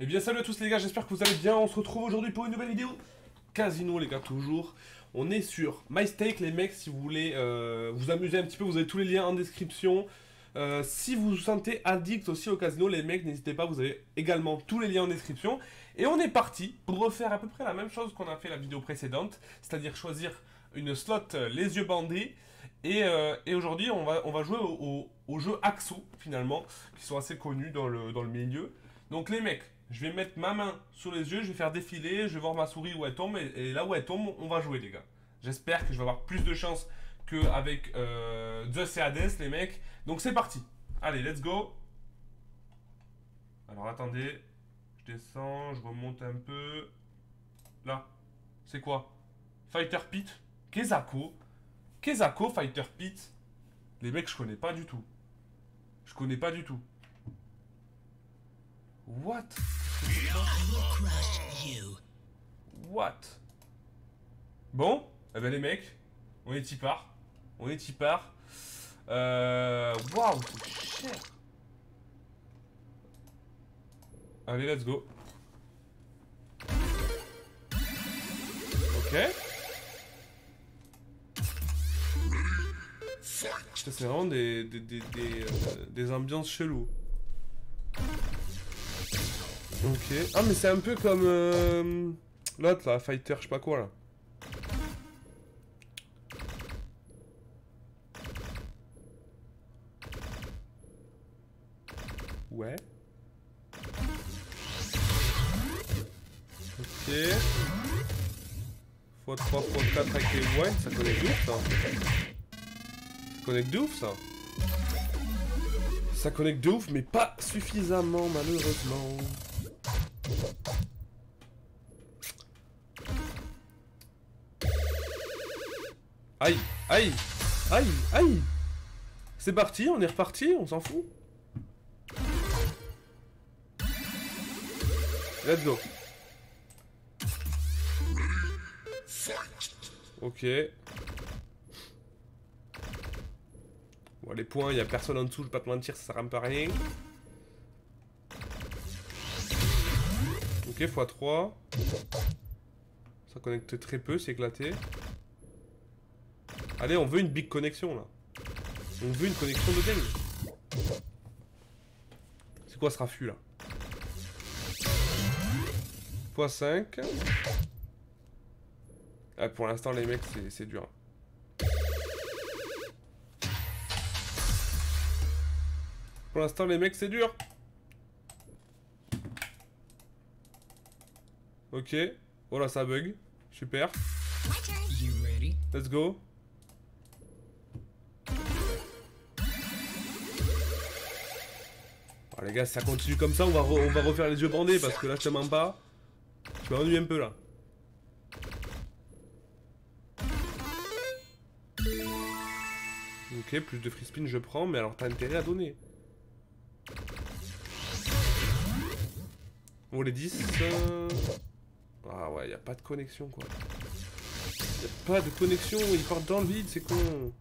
Eh bien salut à tous les gars, j'espère que vous allez bien. On se retrouve aujourd'hui pour une nouvelle vidéo Casino les gars, toujours. On est sur MyStake les mecs, si vous voulez vous amuser un petit peu, vous avez tous les liens en description. Si vous vous sentez addict aussi au casino les mecs, n'hésitez pas, vous avez également tous les liens en description. Et on est parti pour refaire à peu près la même chose qu'on a fait la vidéo précédente, c'est-à-dire choisir une slot les yeux bandés. Et aujourd'hui on va jouer au jeu Axo finalement, qui sont assez connus dans le milieu. Donc les mecs, je vais mettre ma main sur les yeux, je vais faire défiler, je vais voir ma souris où elle tombe, et là où elle tombe, on va jouer les gars. J'espère que je vais avoir plus de chance qu'avec Zeus et Hades les mecs. Donc c'est parti. Allez, let's go. Alors attendez, je descends, je remonte un peu. Là, c'est quoi? Fighter Pit? Kezako? Kezako Fighter Pit? Les mecs, je connais pas du tout. Je connais pas du tout. What? What? Bon, eh ben les mecs, on est y part. On est y part. Waouh, c'est cher. Allez, let's go. Ok. C'est vraiment des ambiances cheloues. Ok. Ah mais c'est un peu comme l'autre là, Fighter, je sais pas quoi là. Ouais. Ok. x3, x4 avec les wines, ça connecte de ouf ça. Ça connecte de ouf ça. Ça connecte de ouf mais pas suffisamment malheureusement. Aïe, aïe, aïe, aïe. C'est parti, on est reparti, on s'en fout. Let's go. Ok. Bon, les points, il n'y a personne en dessous, je vais pas te mentir, ça sert un peu à rien. Ok, x3. Ça connecte très peu, c'est éclaté. Allez, on veut une big connexion là. On veut une connexion de dingue. C'est quoi ce raffut là? x5. Ah, pour l'instant les mecs c'est dur. Pour l'instant les mecs c'est dur. Ok. Oh là ça bug. Super. Let's go. Oh, les gars, si ça continue comme ça, on va refaire les yeux bandés parce que là je te mens pas. Je m'ennuie un peu là. Ok, plus de free spin je prends, mais alors t'as intérêt à donner. Bon les 10. Ah ouais, y a pas de connexion quoi. Y a pas de connexion, ils partent dans le vide, c'est con.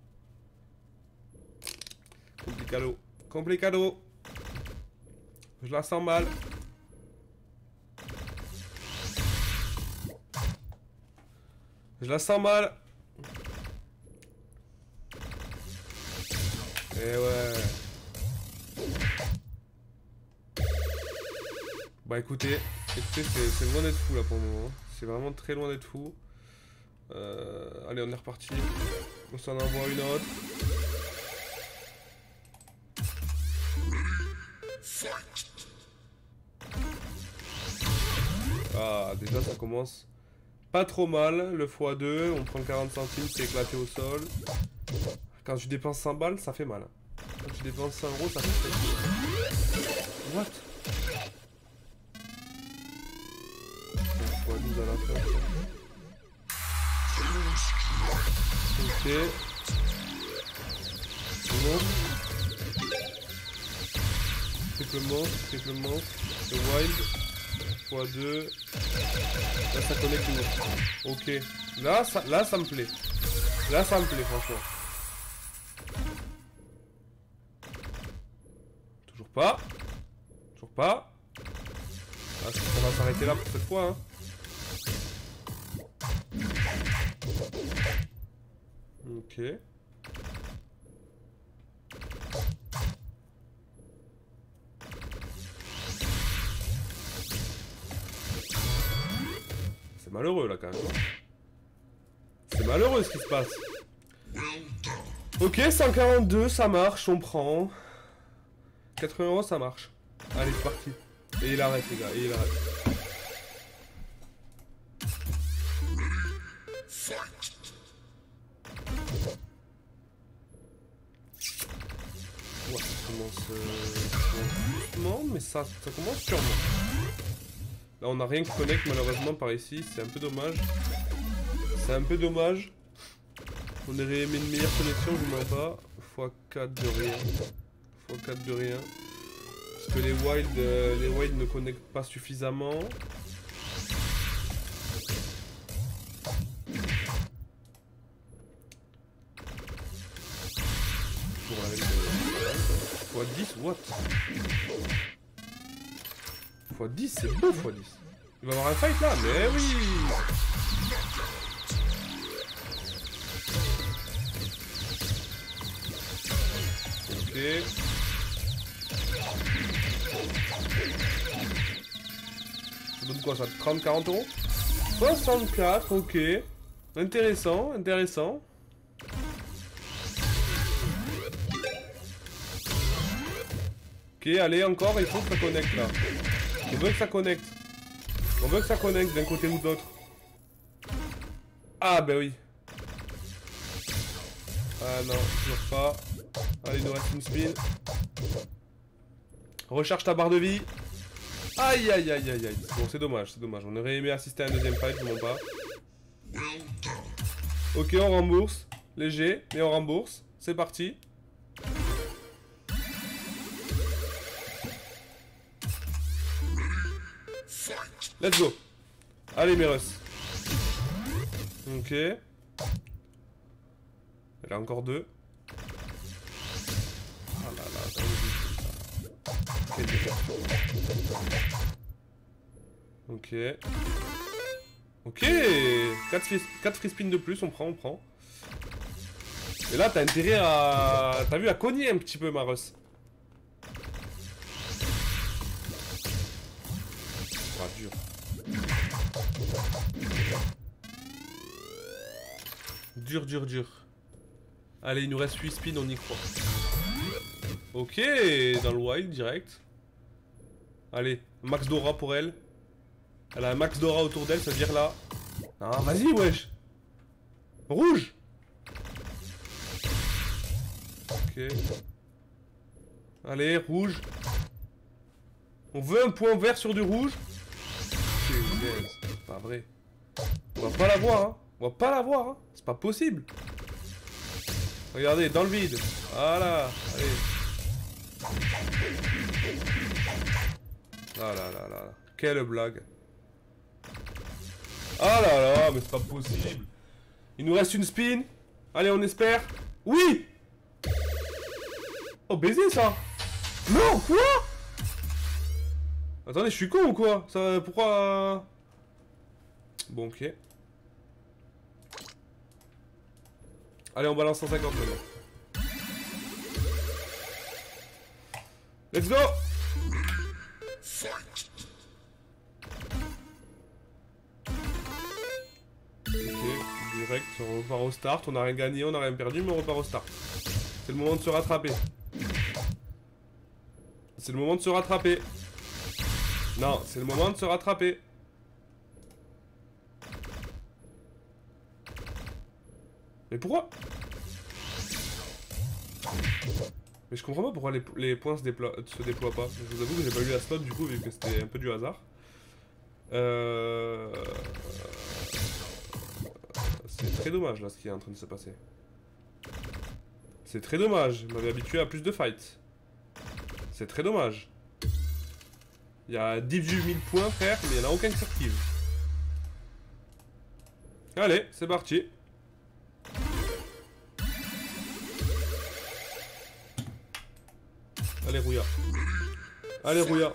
Complicado. Complicado. Je la sens mal. Je la sens mal. Eh ouais. Bah écoutez, c'est loin d'être fou là pour le moment. C'est vraiment très loin d'être fou. Allez, on est reparti. On s'en envoie une autre. Ah, déjà ça commence pas trop mal. Le x2, on prend 40 centimes, c'est éclaté au sol. Quand tu dépenses 100 balles, ça fait mal. Quand tu dépenses 100 euros, ça fait mal. What? x12 à la fin. Ok. Triple monstre. Le wild. x2. Là ça connecte tout. Ok. Là ça me plaît. Là ça me plaît franchement. Toujours pas. Toujours pas. Ah, je pense qu'on va s'arrêter là pour cette fois. Hein. Ok. C'est malheureux là quand même. C'est malheureux ce qui se passe. Ok, 142, ça marche, on prend. 80 €, ça marche. Allez, c'est parti. Et il arrête, les gars, et il arrête. Ouais, ça commence doucement, mais ça commence sûrement. Là, on n'a rien qui connecte malheureusement par ici, c'est un peu dommage. C'est un peu dommage. On aurait aimé une meilleure connexion, je vous mens pas. x4 de rien. x4 de rien. Parce que les wilds ne connectent pas suffisamment. x10, what? x10, c'est beau x10. Il va y avoir un fight là, mais oui! Ok. Ça donne quoi ça? 30-40 €? 64, ok. Intéressant, intéressant. Ok, allez, encore, il faut que ça connecte là. On veut que ça connecte. On veut que ça connecte d'un côté ou de l'autre. Ah, bah oui. Ah non, toujours pas. Allez, il nous reste une spin. Recharge ta barre de vie. Aïe, aïe, aïe, aïe, aïe. Bon, c'est dommage, c'est dommage. On aurait aimé assister à un deuxième fight, je ne mens pas. Ok, on rembourse. Léger, mais on rembourse. C'est parti. Let's go. Allez, Meros. Ok. Elle a encore deux. Ah là là, quelle déception. Ok. Ok. 4 free spins de plus, on prend. Et là, t'as intérêt à... T'as vu à cogner un petit peu, Maros. Ah, dur. Dur. Allez, il nous reste 8 spins, on y croit. Ok, dans le wild, direct. Allez, max d'aura pour elle. Elle a un max d'aura autour d'elle, ça veut dire là. Ah, vas-y, wesh. Rouge. Ok. Allez, rouge. On veut un point vert sur du rouge. C'est pas vrai. On va pas l'avoir, hein. On va pas l'avoir, hein. C'est pas possible. Regardez, dans le vide. Voilà. Allez. Ah là là là. Quelle blague. Ah là là, mais c'est pas possible. Il nous reste une spin. Allez, on espère. Oui. Oh, baiser ça. Non, quoi? Attendez, je suis con ou quoi? Ça, pourquoi? Bon, ok. Allez, on balance 150 maintenant. Let's go! Ok, direct, on repart au start. On n'a rien gagné, on n'a rien perdu, mais on repart au start. C'est le moment de se rattraper. C'est le moment de se rattraper. Non, c'est le moment de se rattraper. Mais pourquoi? Mais je comprends pas pourquoi les points se déploient pas. Je vous avoue que j'ai pas eu la slot du coup vu que c'était un peu du hasard. C'est très dommage là ce qui est en train de se passer. C'est très dommage, je m'avais habitué à plus de fights. C'est très dommage. Il y a 18 000 points frère, mais il n'y en a aucun qui s'active. Allez, c'est parti. Allez Rouya. Allez Rouya.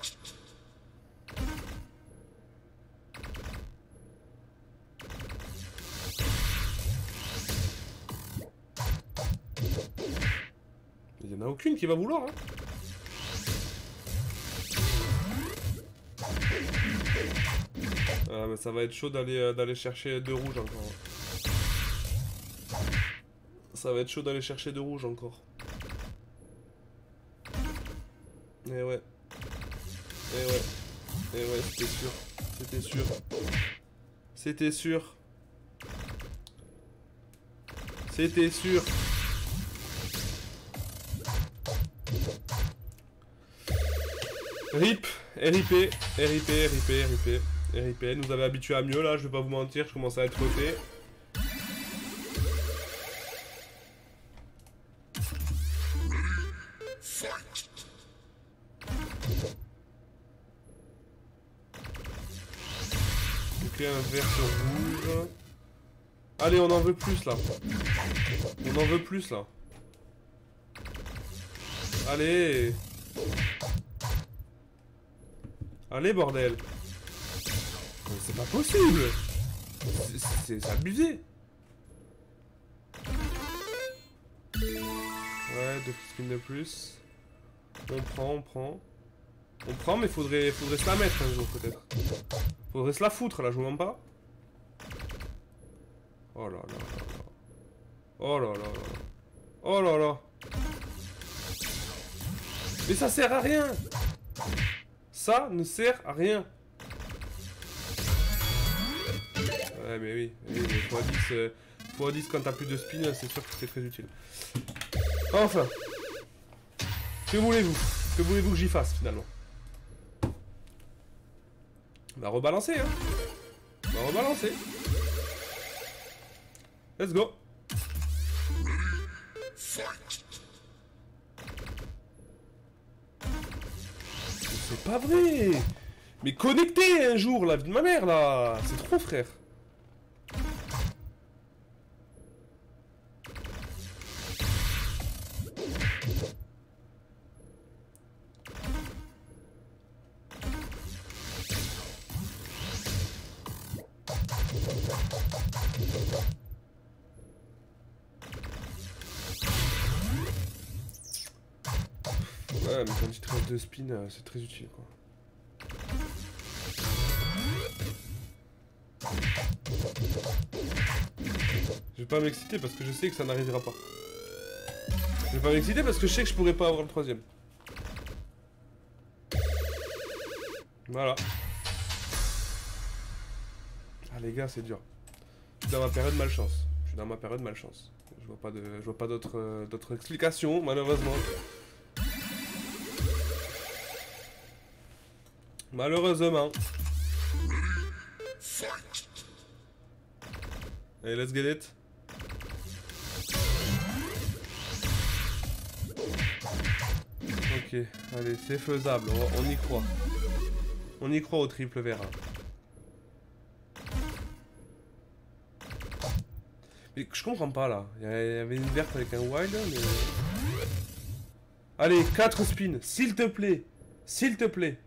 Il y en a aucune qui va vouloir, hein. Ah, mais ça va être chaud d'aller chercher 2 rouges encore. Ça va être chaud d'aller chercher 2 rouges encore. Eh ouais. Eh ouais. Eh ouais, c'était sûr. C'était sûr. C'était sûr. C'était sûr. RIP, RIP, RIP, RIP, RIP, RIP. Nous avait habitués à mieux là, je vais pas vous mentir, je commence à être roté. Ok, un vert sur rouge. Allez, on en veut plus là. On en veut plus là. Allez. Allez, bordel. C'est pas possible. C'est abusé. Ouais, 2 spins de plus. On prend, on prend. On prend, mais faudrait se la mettre un jour peut-être. Faudrait se la foutre là, je vous mens pas. Oh là là là là. Oh là là là. Oh là là. Mais ça sert à rien. Ça ne sert à rien. Ouais mais oui, mais x10 quand t'as plus de spin, c'est sûr que c'est très utile. Enfin. Que voulez-vous? Que voulez-vous que j'y fasse finalement? On va rebalancer hein. On va rebalancer. Let's go. C'est pas vrai. Mais connecté un jour, la vie de ma mère là. C'est trop frère. Ouais, mais quand il te reste 2 spins, c'est très utile quoi. Je vais pas m'exciter parce que je sais que ça n'arrivera pas. Je vais pas m'exciter parce que je sais que je pourrais pas avoir le 3ème. Voilà. Ah les gars, c'est dur. Je suis dans ma période malchance. Je suis dans ma période malchance. Je vois pas d'autres explications, malheureusement. Malheureusement. Allez, let's get it. Ok, allez, c'est faisable, on y croit. On y croit au triple vert. Mais je comprends pas là. Il y avait une verte avec un wild, mais... Allez, 4 spins, s'il te plaît. S'il te plaît.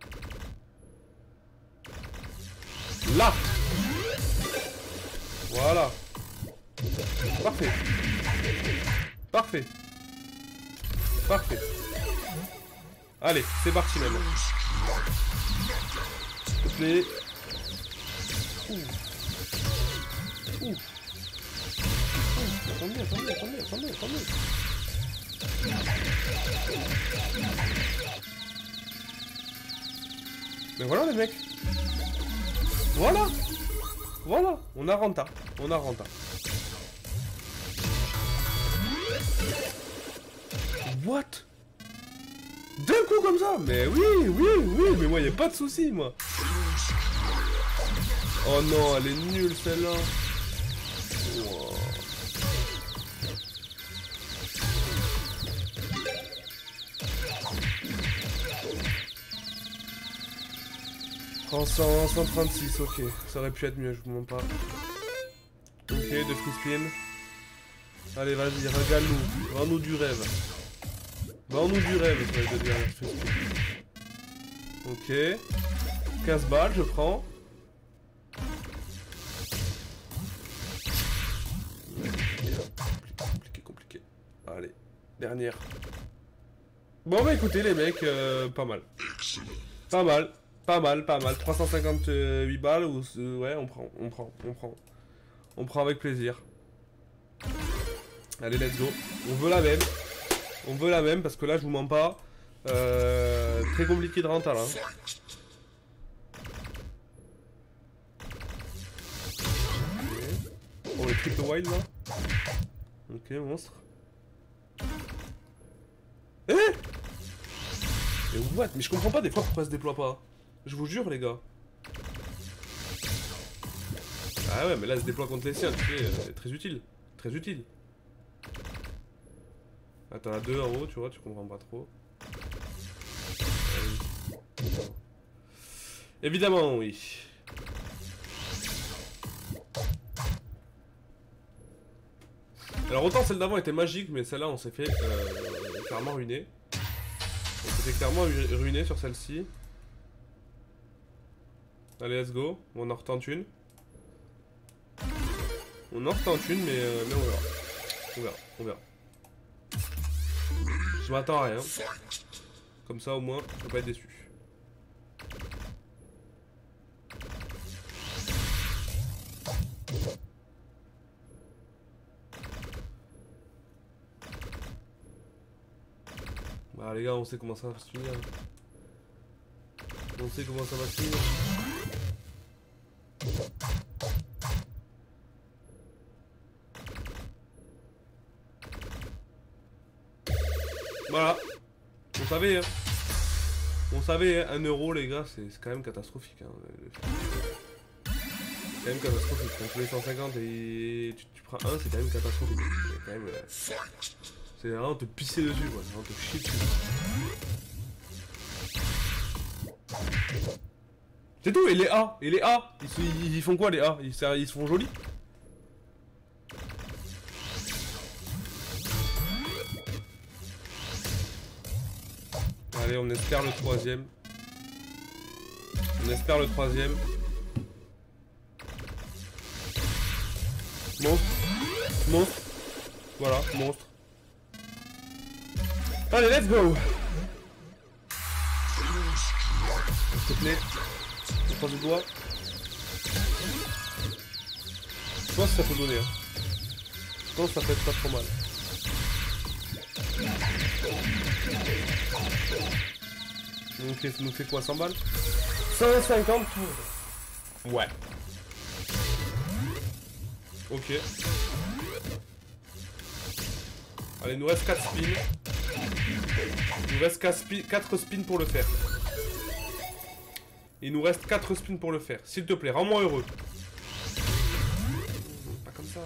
Là. Voilà. Parfait. Parfait. Parfait. Allez, c'est parti maintenant. S'il te plaît. Ouh. Attendez. Mais voilà les mecs. Voilà, on a renta. What? D'un coup comme ça? Mais oui, mais moi y a pas de souci moi. Oh non, elle est nulle celle-là. Wow. En 136, ok. Ça aurait pu être mieux, je vous mens pas. Ok, 2 free spin. Allez, vas-y, régale-nous. Vends-nous du rêve. Vends-nous du rêve sur les 2 dernières free spin. Ok. 15 balles, je prends. Compliqué. Allez, dernière. Bon bah écoutez les mecs, pas mal. Pas mal. Pas mal, pas mal. 358 balles ou... ouais, on prend, on prend, on prend. On prend avec plaisir. Allez, let's go. On veut la même. On veut la même parce que là, je vous mens pas. Très compliqué de rentrer là. Okay. Oh, le triple wild là. Ok, monstre. Eh! Mais what? Mais je comprends pas des fois pourquoi elle se déploie pas. Je vous jure, les gars. Ah ouais, mais là, elle se déploie contre les siens, tu sais, très utile. Très utile. Ah, t'en as deux en haut, tu vois, tu comprends pas trop. Évidemment, oui. Alors autant celle d'avant était magique, mais celle-là on s'est fait clairement ruiner. On s'est fait clairement ruiner sur celle-ci. Allez, let's go. On en retente une. On en retente une, mais on verra. On verra, on verra. Je m'attends à rien. Comme ça au moins, je peux pas être déçu. Bah les gars, on sait comment ça va se finir. On sait comment ça va se finir. Voilà. On savait, hein. On savait, hein. 1 euro les gars, c'est quand même catastrophique. Hein. C'est quand même catastrophique. Quand tu mets 150 et tu prends un, c'est quand même catastrophique. C'est quand même... c'est vraiment te pisser dessus, quoi. C'est vraiment te chier dessus. C'est tout, et les A, ils font quoi les A? Ils se font jolis? Allez, on espère le troisième. On espère le troisième. Monstre. Monstre. Voilà, monstre. Allez, let's go. S'il te plaît. On croise le doigt. Je pense que ça peut donner. Hein. Je pense que ça peut être pas trop mal. Donc ça nous fait quoi, 100 balles? 150 pour... Ouais. Ok. Allez, il nous reste 4 spins. Il nous reste 4 spins pour le faire. Il nous reste 4 spins pour le faire. S'il te plaît, rends-moi heureux. Pas comme ça.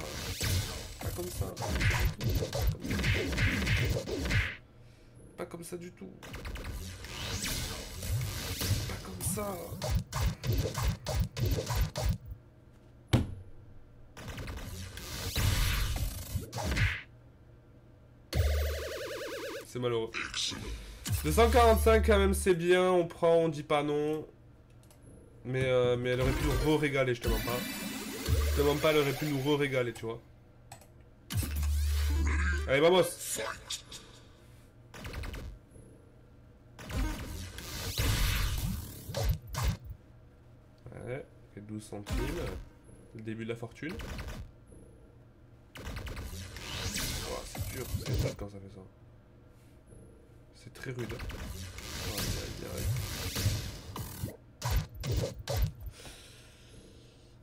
Pas comme ça. Pas comme ça du tout. Pas comme ça. C'est malheureux. 245 quand même, c'est bien. On prend, on dit pas non. Mais elle aurait pu nous re-régaler, je te mens pas. Je te mens pas, elle aurait pu nous re-régaler, tu vois. Allez, vamos. Ouais, fait 12 centimes. Le début de la fortune. Oh, c'est dur, c'est rude quand ça fait ça. C'est très rude. Oh,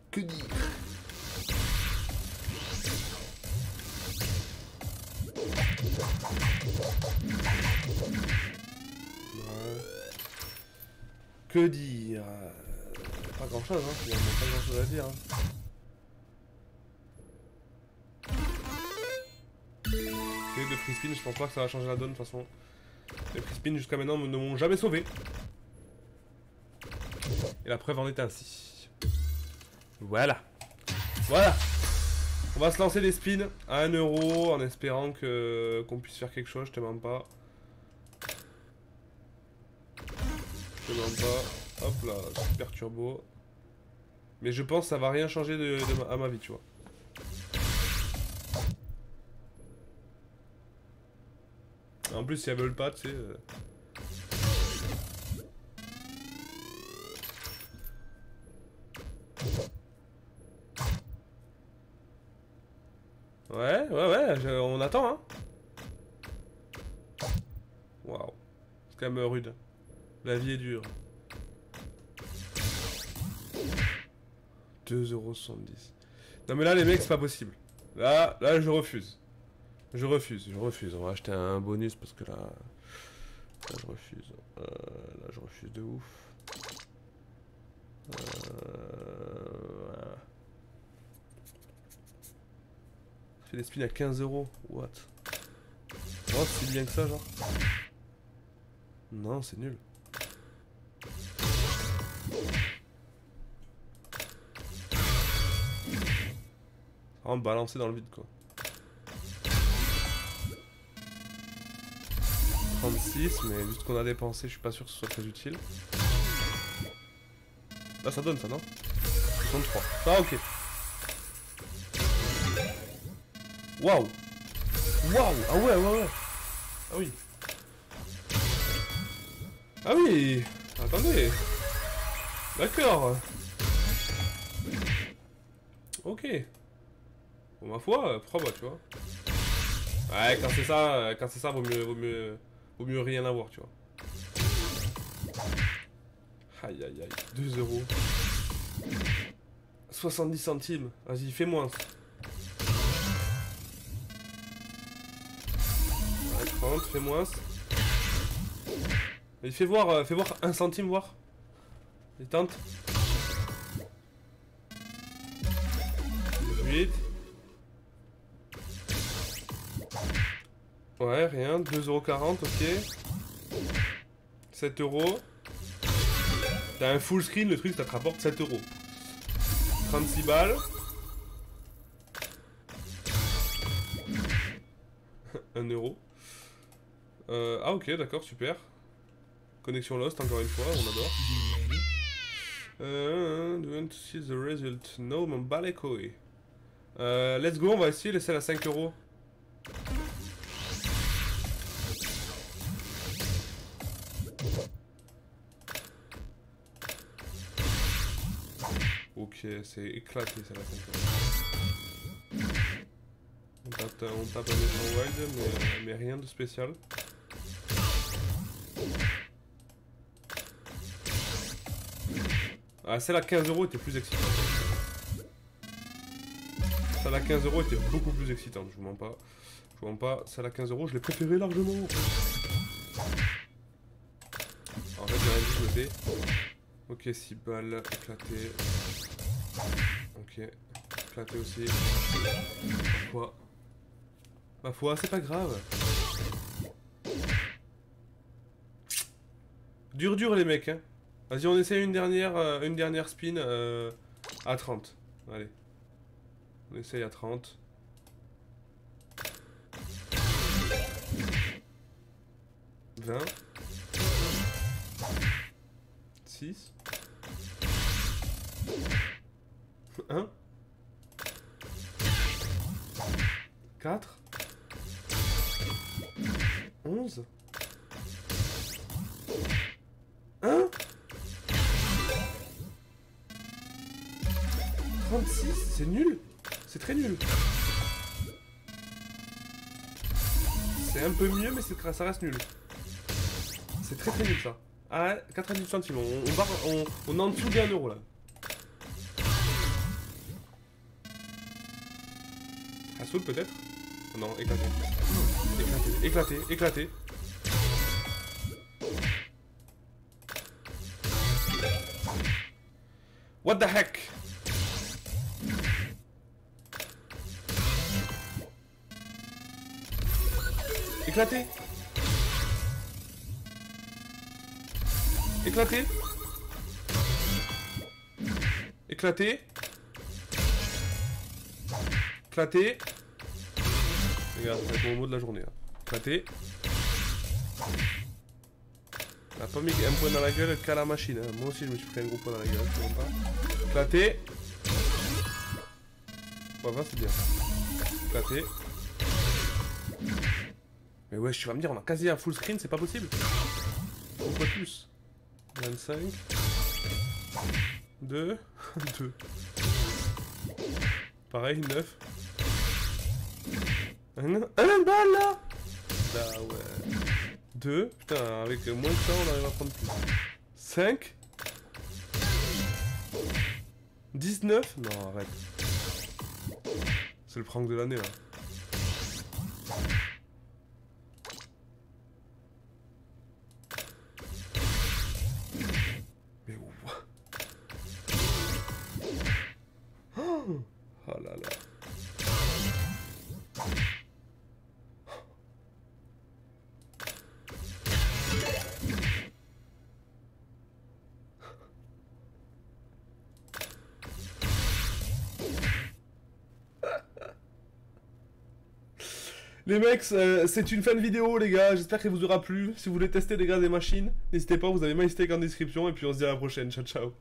que dire? Ouais. Que dire? Pas grand chose, hein. Il n'y a pas grand chose à dire. Hein. Le free spin, je pense pas que ça va changer la donne de toute façon. Les free spin jusqu'à maintenant ne m'ont jamais sauvé. Et la preuve en est ainsi. Voilà. Voilà. On va se lancer des spins à 1 euro en espérant qu'on puisse faire quelque chose, je te mens pas. Je te mens pas. Hop là, super turbo. Mais je pense que ça va rien changer à ma vie, tu vois. En plus, si elles veulent pas, tu sais... Ouais, on attend, hein. Waouh. C'est quand même rude. La vie est dure. 2,70 €. Non mais là, les mecs, c'est pas possible. Là, je refuse. Je refuse. On va acheter un bonus parce que là je refuse. Là, je refuse de ouf. Voilà. Fais des spins à 15 €. What? Oh, c'est bien que ça, genre. Non, c'est nul. Vraiment balancer dans le vide, quoi. 36, mais vu ce qu'on a dépensé, je suis pas sûr que ce soit très utile. Là, ça donne ça, non? 63. Ah, ok. Waouh! Waouh! Ah ouais! Ah oui! Ah oui! Attendez! D'accord! Ok! Pour ma foi, pourquoi pas, tu vois? Ouais, quand c'est ça, vaut mieux rien avoir, tu vois. Aïe aïe aïe, 2 €. 70 centimes. Vas-y, fais moins. Ouais, 30, fais moins. Mais fais voir 1 centime, voir. Et tente. 18. Ouais, rien, 2,40 €, ok. 7 €. T'as un full screen, le truc, ça te rapporte 7 €. 36 balles. 1 €. Ah ok, d'accord, super. Connexion lost, encore une fois, on adore. Do you want to see the result? No, mon bas les couilles. Let's go, on va essayer, laisser à 5 €. Ok, c'est éclaté ça, la 5 €. On tape un méchant wild, mais rien de spécial. Ah, celle à 15 € était plus excitante. Celle à 15 € était beaucoup plus excitante, je vous mens pas. Je vous mens pas, celle à 15 €, je l'ai préférée largement. En fait, j'ai rien dit, je me fais. Ok, 6 balles, éclaté. Ok, éclaté aussi. Ma foi, c'est pas grave. Dur les mecs, hein. Vas-y, on essaie une dernière spin à 30. Allez. On essaye à 30. « 20. 6. 1. 4. 11. 1. 36, c'est nul. C'est très nul. C'est un peu mieux, mais ça reste nul. C'est très nul ça. Ah, 98 centimes. On est en dessous d'1 € là. À saut peut-être? Non, éclaté. Éclaté. What the heck? Éclaté. Regarde, ça va être mon mot de la journée. Là. Éclaté. Elle a pas mis un point dans la gueule qu'à la machine. Hein. Moi aussi, je me suis pris un gros point dans la gueule. Je sais pas. Éclaté. Bon, va, c'est bien. Éclaté. Mais ouais, tu vas me dire, on a quasi un full screen, c'est pas possible. Pourquoi plus? 25. 2. 2. Pareil, 9. Un balle là. Bah ouais. 2. Putain, avec moins de ça, on arrive à prendre plus. 5. 19. Non, arrête. C'est le prank de l'année là. Mais où? Oh là là. Les mecs, c'est une fin de vidéo les gars, j'espère qu'elle vous aura plu. Si vous voulez tester les gars des machines, n'hésitez pas, vous avez MyStake en description et puis on se dit à la prochaine, ciao ciao.